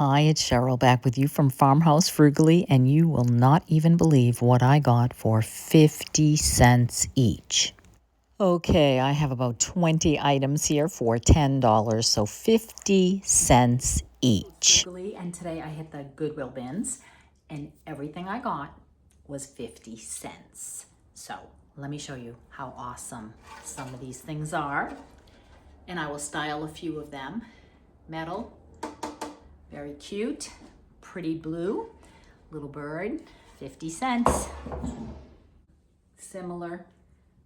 Hi, it's Cheryl back with you from Farmhouse Frugally, and you will not even believe what I got for 50 cents each. Okay, I have about 20 items here for $10, so 50 cents each. Frugally, and today I hit the Goodwill bins, and everything I got was 50 cents. So let me show you how awesome some of these things are, and I will style a few of them. Metal. Very cute, pretty blue, little bird, 50 cents. Similar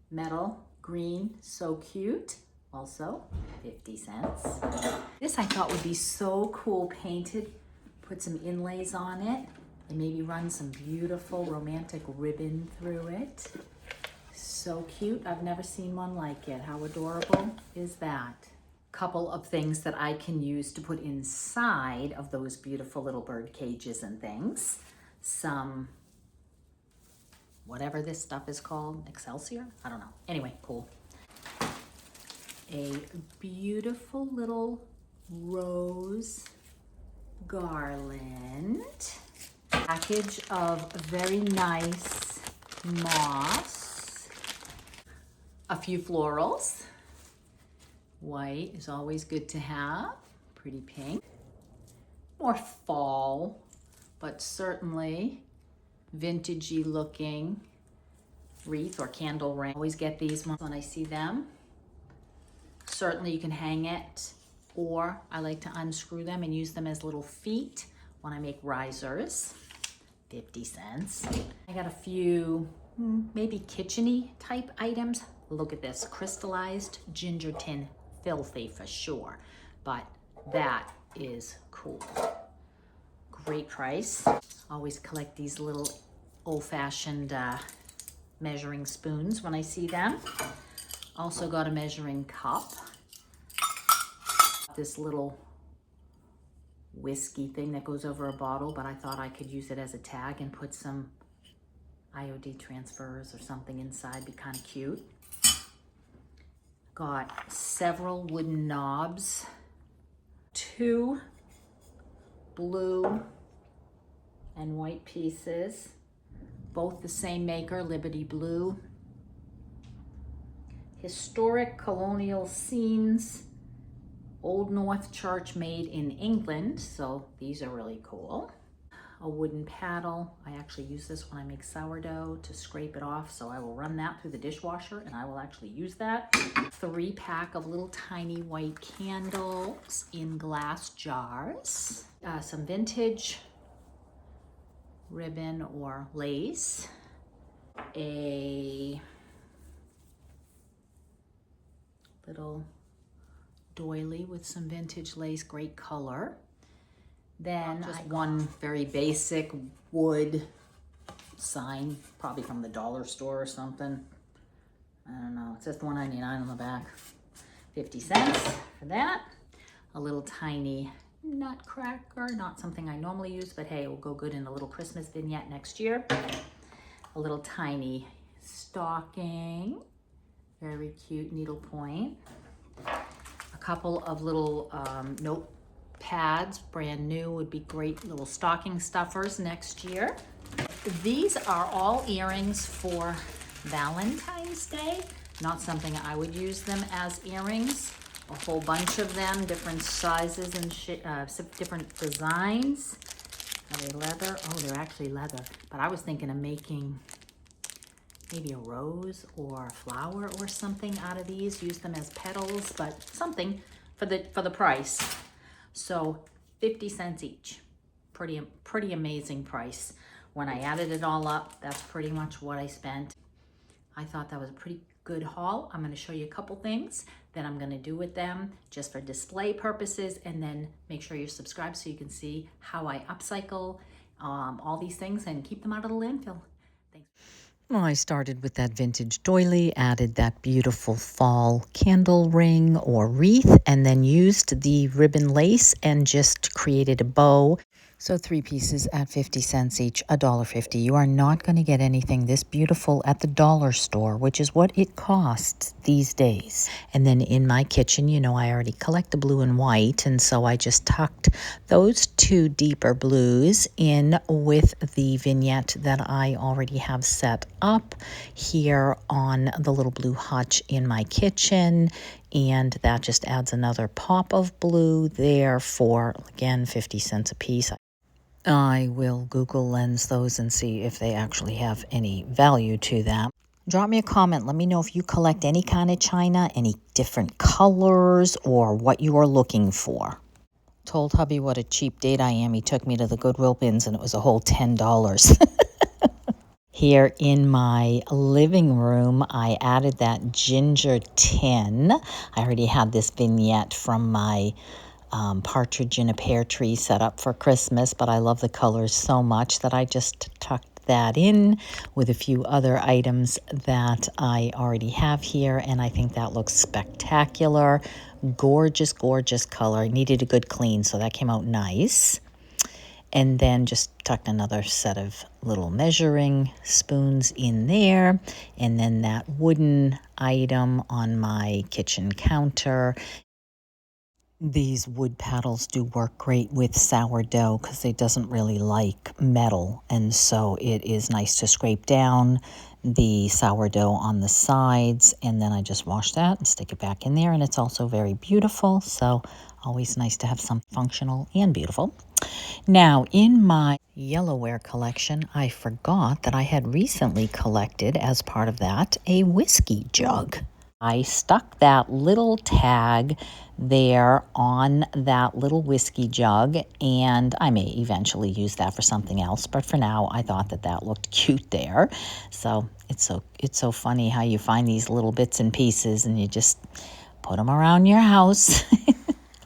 metal, green, so cute, also 50 cents. This I thought would be so cool, painted, put some inlays on it, and maybe run some beautiful romantic ribbon through it. So cute, I've never seen one like it. How adorable is that? Couple of things that I can use to put inside of those beautiful little bird cages and things. Some, whatever this stuff is called, Excelsior? I don't know. Anyway, cool. A beautiful little rose garland. Package of very nice moss. A few florals. White is always good to have. Pretty pink. More fall, but certainly vintagey looking wreath or candle ring. Always get these ones when I see them. Certainly you can hang it, or I like to unscrew them and use them as little feet when I make risers. 50 cents. I got a few maybe kitchen-y type items. Look at this, crystallized ginger tin. Filthy for sure, but that is cool. Great price. Always collect these little old-fashioned measuring spoons when I see them. Also got a measuring cup. This little whiskey thing that goes over a bottle, but I thought I could use it as a tag and put some IOD transfers or something inside, be kind of cute. Got several wooden knobs, 2 blue and white pieces, both the same maker, Liberty Blue. Historic colonial scenes, Old North Church made in England, so these are really cool. A wooden paddle. I actually use this when I make sourdough to scrape it off, so I will run that through the dishwasher and I will actually use that. 3-pack of little tiny white candles in glass jars. Some vintage ribbon or lace. A little doily with some vintage lace, great color. Then just one very basic wood sign, probably from the dollar store or something. I don't know, it says $1.99 on the back. 50 cents for that. A little tiny nutcracker, not something I normally use, but hey, it will go good in a little Christmas vignette next year. A little tiny stocking, very cute needlepoint. A couple of little note pads, brand new, would be great little stocking stuffers next year. These are all earrings for Valentine's Day. Not something I would use them as earrings. A whole bunch of them, different sizes and different designs. Are they leather? Oh, they're actually leather. But I was thinking of making maybe a rose or a flower or something out of these. Use them as petals, but something for the price. So 50 cents each. Pretty amazing price. When I added it all up, that's pretty much what I spent. I thought that was a pretty good haul. I'm going to show you a couple things that I'm going to do with them just for display purposes, and then make sure you're subscribed so you can see how I upcycle all these things and keep them out of the landfill. Thanks. Well, I started with that vintage doily, added that beautiful fall candle ring or wreath, and then used the ribbon lace and just created a bow. So 3 pieces at 50 cents each, $1.50. You are not going to get anything this beautiful at the dollar store, which is what it costs these days. And then in my kitchen, you know, I already collect the blue and white, and so I just tucked those 2 deeper blues in with the vignette that I already have set up here on the little blue hutch in my kitchen. And that just adds another pop of blue there for, again, 50 cents a piece. I will Google Lens those and see if they actually have any value to them. Drop me a comment. Let me know if you collect any kind of china, any different colors, or what you are looking for. Told hubby what a cheap date I am. He took me to the Goodwill bins and it was a whole $10. Here in my living room, I added that ginger tin. I already had this vignette from my partridge in a pear tree set up for Christmas, but I love the colors so much that I just tucked that in with a few other items that I already have here, and I think that looks spectacular. Gorgeous, gorgeous color. Needed a good clean, so that came out nice. And then just tucked another set of little measuring spoons in there. And then that wooden item on my kitchen counter. These wood paddles do work great with sourdough because it doesn't really like metal. And so it is nice to scrape down the sourdough on the sides. And then I just wash that and stick it back in there. And it's also very beautiful. So always nice to have something functional and beautiful. Now, in my yellowware collection, I forgot that I had recently collected, as part of that, a whiskey jug. I stuck that little tag there on that little whiskey jug, and I may eventually use that for something else, but for now I thought that that looked cute there. So it's so funny how you find these little bits and pieces and you just put them around your house.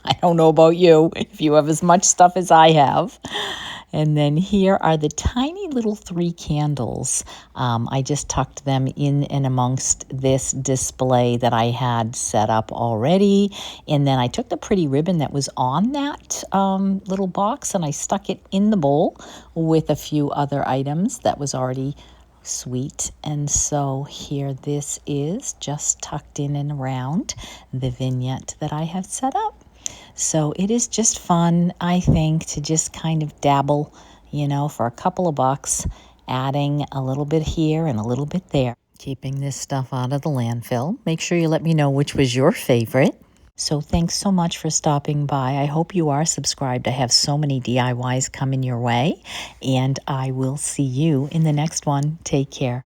I don't know about you, if you have as much stuff as I have. And then here are the tiny little 3 candles. I just tucked them in and amongst this display that I had set up already. And then I took the pretty ribbon that was on that little box and I stuck it in the bowl with a few other items that was already sweet. And so here this is just tucked in and around the vignette that I have set up. So it is just fun, I think, to just kind of dabble, you know, for a couple of bucks, adding a little bit here and a little bit there. Keeping this stuff out of the landfill. Make sure you let me know which was your favorite. So thanks so much for stopping by. I hope you are subscribed. I have so many DIYs coming your way, and I will see you in the next one. Take care.